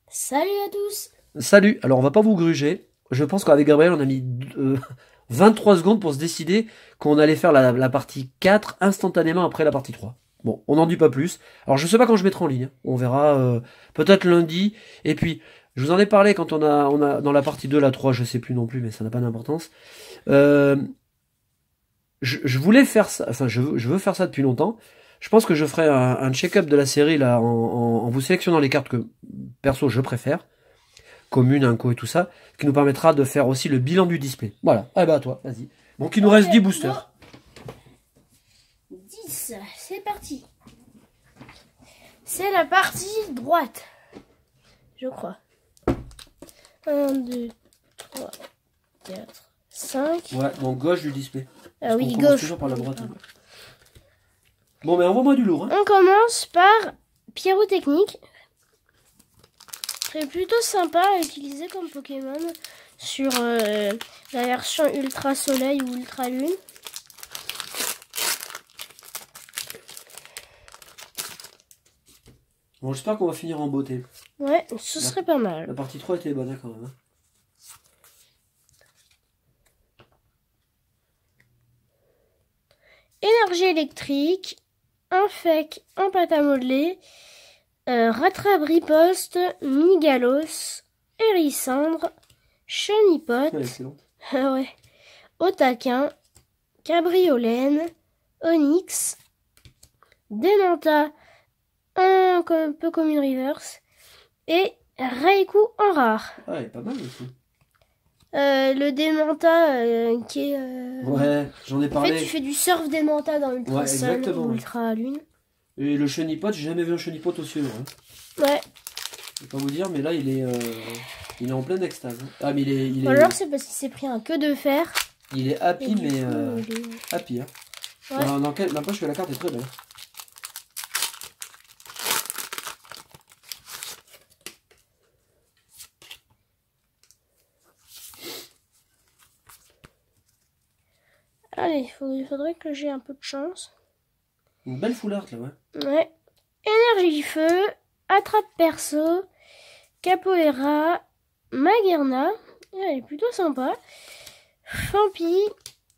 Salut à tous. Salut, alors on va pas vous gruger. Je pense qu'avec Gabriel on a mis 23 secondes pour se décider qu'on allait faire la partie 4 instantanément après la partie 3. Bon, on n'en dit pas plus. Alors je sais pas quand je mettrai en ligne. On verra peut-être lundi. Et puis, je vous en ai parlé quand on a dans la partie 2, la 3, je sais plus non plus, mais ça n'a pas d'importance. Je voulais faire ça, enfin je veux faire ça depuis longtemps. Je pense que je ferai un check-up de la série là en vous sélectionnant les cartes que perso je préfère, commune, inco et tout ça, qui nous permettra de faire aussi le bilan du display. Voilà, ah bah à toi, vas-y. Donc il nous reste 10 boosters. 10, c'est parti. C'est la partie droite, je crois. 1, 2, 3, 4, 5. Ouais, donc gauche du display. Ah oui, on commence gauche. toujours par la droite. Hein. Bon, mais envoie-moi du lourd. Hein. On commence par Pyrotechnique. C'est plutôt sympa à utiliser comme Pokémon sur la version Ultra Soleil ou Ultra Lune. Bon, j'espère qu'on va finir en beauté. Ouais, ce serait pas mal. La partie 3 était bonne quand même. Hein. Énergie électrique, Infect en pâte à modeler, Rattrape Riposte, Migalos, Hérissandre, Chenipote, ouais, Otaquin, Cabriolène, Onyx, Démenta, un peu comme une reverse, et Raikou en rare. Ouais, pas mal aussi. Le Démenta qui est... Ouais, j'en ai parlé. En fait, tu fais du surf Démenta dans Ultra ouais, Sun ou ouais. Ultra Lune. Et le Chenipote, j'ai jamais vu un Chenipote aussi heureux. Hein. Ouais. Je vais pas vous dire, mais là, il est en pleine extase. Hein. Ah, mais il est... Ou alors, c'est parce qu'il s'est pris un queue de fer. Il est happy, mais... il est... happy, hein. Ouais. Dans la poche que la carte est très belle. Allez, il faudrait que j'ai un peu de chance. Une belle foularte, là, ouais. Ouais. Énergie feu, Attrape perso, Capoeira, Magerna. Elle est plutôt sympa. Fampi,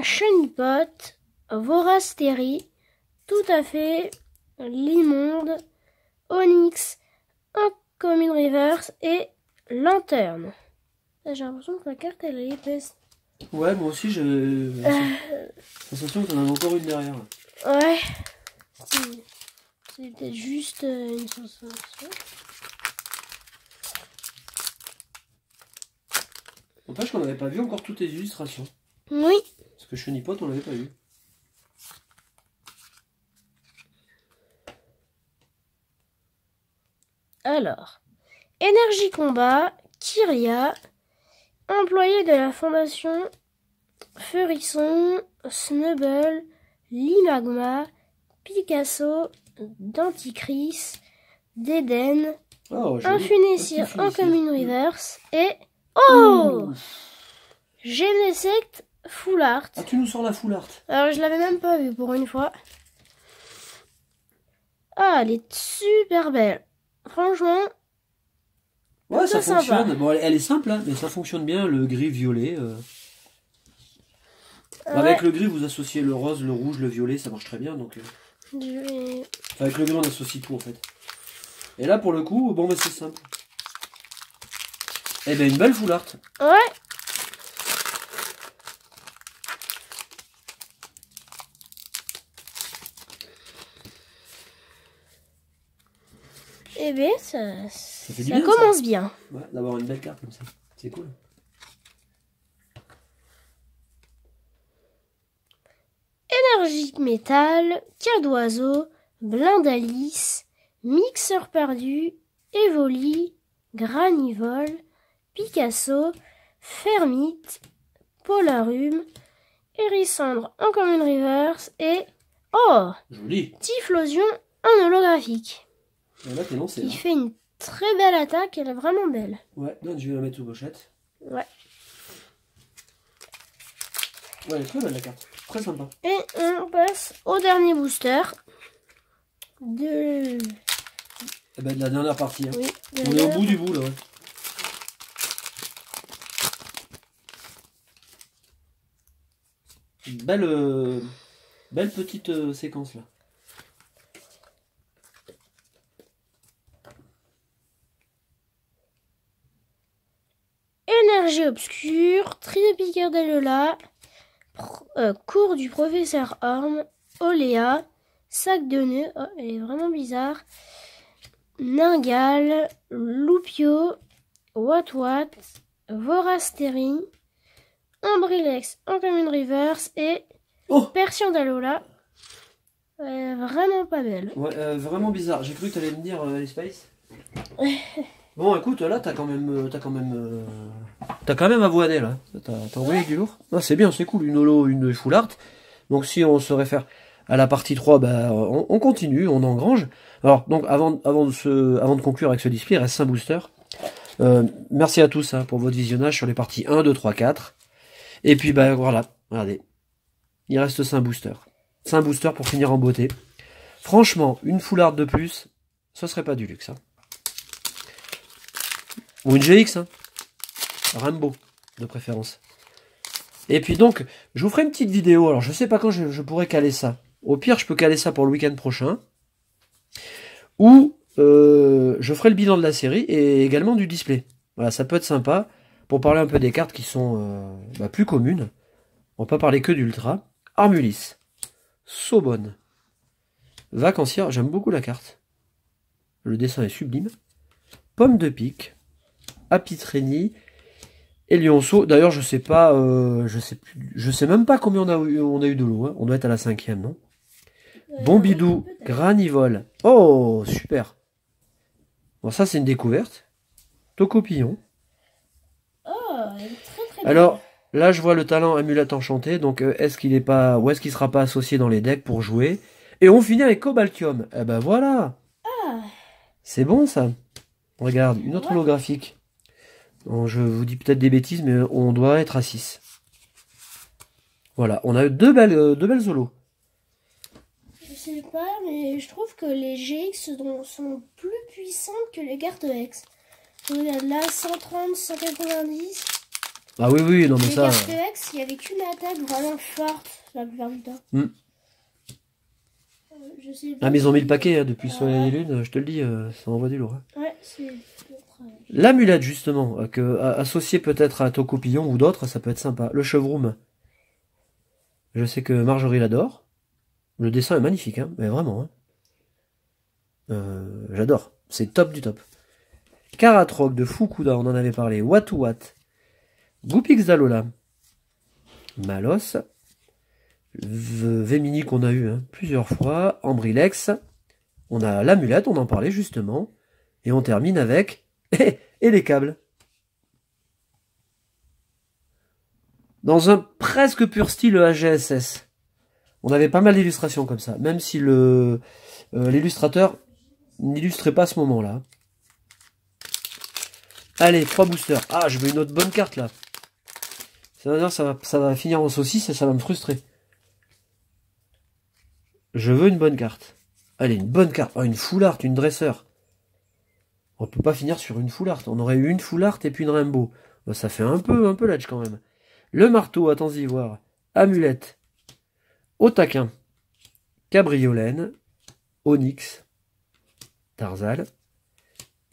Chenipote, Vorastérie, Tout à fait, Limonde, Onyx, Uncommon Reverse et Lanterne. J'ai l'impression que la carte elle est épaisse. Ouais, moi aussi, j'ai l'impression qu'on en a encore une derrière. Ouais. C'est peut-être juste une sensation. N'empêche qu'on n'avait pas vu encore toutes les illustrations. Oui. Parce que Chenipote, on l'avait pas vu. Alors, Énergie Combat, Kyria, employé de la Fondation Furisson, Snubble, Limagma, Picasso, Denticris, Déden, Infunécir en Commune Reverse et... Oh Genesect Full Art. Ah, tu nous sors la full art. Alors, je l'avais même pas vu pour une fois. Ah, elle est super belle. Franchement... Ouais, ça fonctionne. Sympa. Bon, elle est simple, hein, mais ça fonctionne bien, le gris-violet. Ouais. Avec le gris, vous associez le rose, le rouge, le violet, ça marche très bien. Donc, avec le gris, on associe tout, en fait. Et là, pour le coup, bon, bah, c'est simple. Eh ben, une belle full art. Ouais. Eh bien, ça commence bien. Ouais, d'avoir une belle carte comme ça. C'est cool. Énergie métal, Cadoiseau, Blindalice, Mixeur perdu, Evoli, Granivole, Picasso, Fermite, Polarum, Hérissandre en Common Reverse et... Oh, joli. Typhlosion en holographique. Et là, t'es lancé. Il fait une très belle attaque, elle est vraiment belle. Ouais, donc je vais la mettre sous pochette. Ouais. Ouais, elle est très belle la carte. Très sympa. Et on passe au dernier booster. De... Eh ben, de la dernière partie. Hein. Oui, On est au bout du bout là. Ouais. Belle, belle petite séquence là. Énergie obscure, trio piqueur d'Alola, cours du professeur Orm, Oléa, sac de nœuds, oh, elle est vraiment bizarre, Ningal, Loupio, Watwat, Vorasteri, Ambrilex, Uncommon Reverse et Persian d'Alola. Vraiment pas belle. Ouais, vraiment bizarre. J'ai cru que tu allais me dire les Space. Bon, écoute, là, t'as quand même avoiné, là. T'as envoyé du lourd. Ah, c'est bien, c'est cool. Une holo, une full art. Donc, si on se réfère à la partie 3, bah, on continue, on engrange. Alors, donc, avant de conclure avec ce display, il reste 5 boosters. Merci à tous pour votre visionnage sur les parties 1, 2, 3, 4. Et puis, bah, voilà. Regardez. Il reste 5 boosters. 5 boosters pour finir en beauté. Franchement, une full art de plus, ce serait pas du luxe, hein. Ou une GX, hein. Rainbow, de préférence. Et puis donc, je vous ferai une petite vidéo. Alors, je sais pas quand je pourrais caler ça. Au pire, je peux caler ça pour le week-end prochain. Ou je ferai le bilan de la série et également du display. Voilà, ça peut être sympa pour parler un peu des cartes qui sont plus communes. On va pas parler que d'Ultra. Armulis, Sobonne, Vacancière, j'aime beaucoup la carte. Le dessin est sublime. Pomme de pique, Apitrénie et Lionceau. D'ailleurs, je sais pas, je sais même pas combien on a eu de l'eau. Hein. On doit être à la 5e, non? Bombidou, Granivole. Oh, super. Bon, ça, c'est une découverte. Tocopillon. Oh, elle est très belle. Alors, là, je vois le talent Amulette Enchantée. Donc, est-ce qu'il est pas, ou est-ce qu'il sera pas associé dans les decks pour jouer? Et on finit avec Cobaltium. Eh ben voilà. Ah. C'est bon, ça. Regarde, une autre holographique. Bon, je vous dis peut-être des bêtises, mais on doit être à 6. Voilà, on a deux belles holos. Je sais pas, mais je trouve que les GX sont plus puissantes que les cartes X. Regarde là, 130, 190. Ah oui, oui, non mais les ça... Les cartes X, il n'y avait qu'une attaque vraiment forte la plupart du temps. Je sais pas. Ah mais ils ont mis le paquet hein, depuis Soleil et Lune, je te le dis, ça envoie du lourd. Hein. Ouais, c'est... L'amulette justement, associé peut-être à Tocopillon ou d'autres, ça peut être sympa. Le Chevroom. Je sais que Marjorie l'adore. Le dessin est magnifique, hein, mais vraiment. Hein. J'adore, c'est top du top. Karatrok de Fukuda, on en avait parlé. Watouat. Goupix d'Alola. Malos. Vémini qu'on a eu hein, plusieurs fois. Ambrilex. On a l'amulette, on en parlait justement. Et on termine avec... et les câbles. Dans un presque pur style AGSS. On avait pas mal d'illustrations comme ça. Même si l'illustrateur n'illustrait pas à ce moment-là. Allez, 3 boosters. Ah, je veux une autre bonne carte là. Ça va finir en saucisse et ça va me frustrer. Je veux une bonne carte. Allez, une bonne carte. Oh, une full art, une dresseur. On peut pas finir sur une full art. On aurait eu une full art et puis une rainbow. Bon, ça fait un peu l'edge quand même. Le marteau, attends-y voir. Amulette. Otaquin. Cabriolène. Onyx. Tarzal.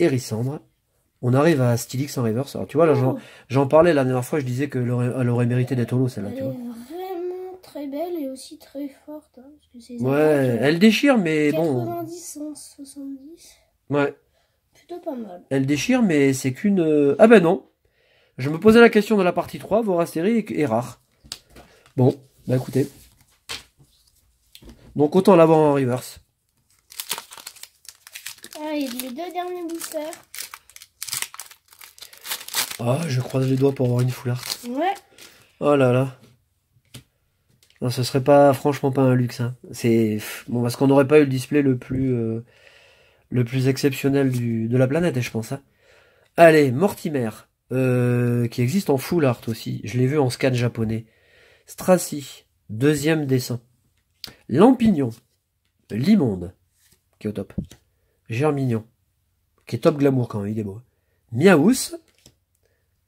Hérissandre. On arrive à Stylix en reverse. Alors tu vois, là, j'en parlais la dernière fois, je disais qu'elle aurait mérité d'être holo, celle-là, tu vois. Elle est vraiment très belle et aussi très forte. Hein, parce que ouais, elle déchire, mais 90, bon... 90, 170. Ouais. Plutôt pas mal. Elle déchire, mais c'est qu'une... Ah ben non. Je me posais la question de la partie 3, Vorasteri est rare. Bon, bah écoutez. Donc autant l'avoir en reverse. Allez, les 2 derniers boosters. Ah, je croise les doigts pour avoir une full art. Ouais. Oh là là. Non, ce serait pas, franchement pas un luxe. Hein. C'est bon parce qu'on n'aurait pas eu le display le plus exceptionnel de la planète, je pense. Hein. Allez, Mortimer, qui existe en full art aussi. Je l'ai vu en scan japonais. Stracy, deuxième dessin. Lampignon, Limonde, qui est au top. Germignon, qui est top glamour quand même, il est beau. Miaous,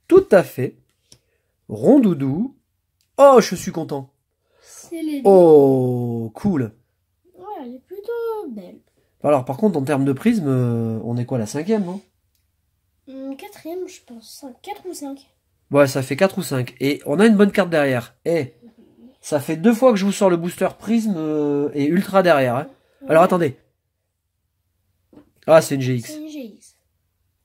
tout à fait. Rondoudou. Oh, je suis content. C'est les... Oh, cool. Ouais, elle est plutôt belle. Alors, par contre, en termes de prisme, on est quoi, la 5e, non? Quatrième, je pense. 4 ou 5. Ouais, ça fait 4 ou 5. Et on a une bonne carte derrière. Eh, ça fait 2 fois que je vous sors le booster prisme et ultra derrière. Hein. Ouais. Alors, attendez. Ah, c'est une GX. C'est une GX.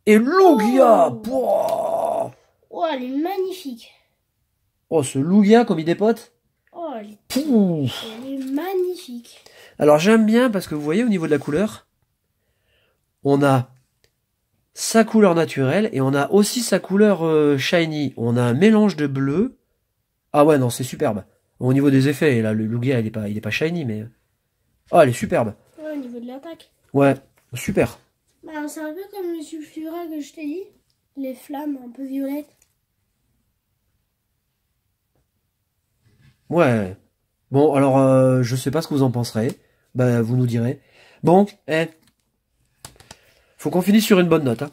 Et Lugia. Oh, oh, elle est magnifique. Oh, ce Lugia, comme il dépote. Oh, elle est magnifique. Alors, j'aime bien parce que vous voyez, au niveau de la couleur, on a sa couleur naturelle et on a aussi sa couleur shiny. On a un mélange de bleu. Ah ouais, non, c'est superbe. Au niveau des effets, là, le Lugia, il est pas shiny, mais... Oh, elle est superbe. Ouais, au niveau de l'attaque. Ouais, super. Bah, c'est un peu comme le Sulfura que je t'ai dit. Les flammes un peu violettes. Ouais. Bon, alors, je sais pas ce que vous en penserez. Bah, vous nous direz. Bon, faut qu'on finisse sur une bonne note, hein.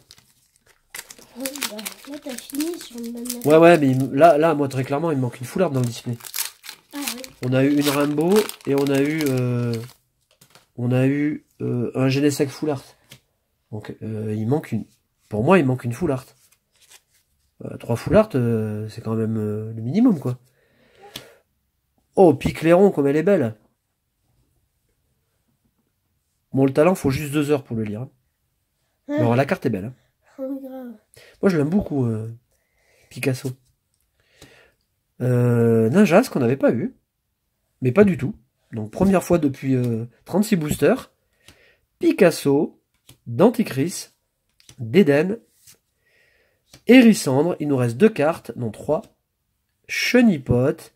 Ouais, bah, là, t'as fini sur une bonne note. Ouais, mais là, moi, très clairement, il me manque une foularde dans le display. Ah ouais. On a eu une Rainbow et on a eu un Genesec Full Art. Donc, il manque une... Pour moi, il manque une Full Art. 3 Full Art, c'est quand même le minimum, quoi. Oh, Picléron, comme elle est belle. Bon, le talent, faut juste 2 heures pour le lire. Hein. Ouais. Alors, la carte est belle. Hein. Oh, grave. Moi, je l'aime beaucoup, Picasso. Ninjas, qu'on n'avait pas eu. Mais pas du tout. Donc, première fois depuis 36 boosters. Picasso, Denticris, Dédenne, Hérissandre. Il nous reste 2 cartes, non 3. Chenipote.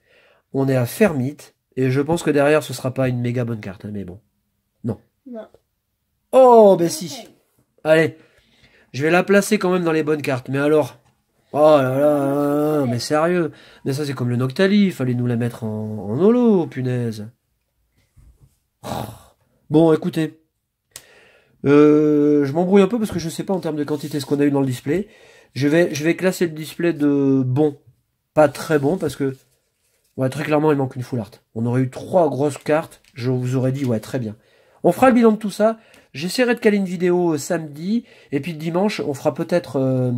On est à Fermite. Et je pense que derrière, ce sera pas une méga bonne carte. Hein, mais bon. Non. Non. Oh, ben si. Allez. Je vais la placer quand même dans les bonnes cartes. Mais alors... Oh là là, mais sérieux. Mais ça, c'est comme le Noctali. Il fallait nous la mettre en holo, punaise. Oh. Bon, écoutez. Je m'embrouille un peu parce que je sais pas en termes de quantité ce qu'on a eu dans le display. Je vais classer le display de bon. Pas très bon parce que... Ouais, très clairement, il manque une full art. On aurait eu 3 grosses cartes. Je vous aurais dit, ouais, très bien. On fera le bilan de tout ça. J'essaierai de caler une vidéo samedi. Et puis dimanche, on fera peut-être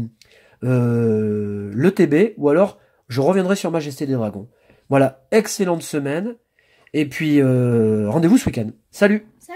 le TB. Ou alors, je reviendrai sur Majesté des Dragons. Voilà, excellente semaine. Et puis, rendez-vous ce week-end. Salut! Salut!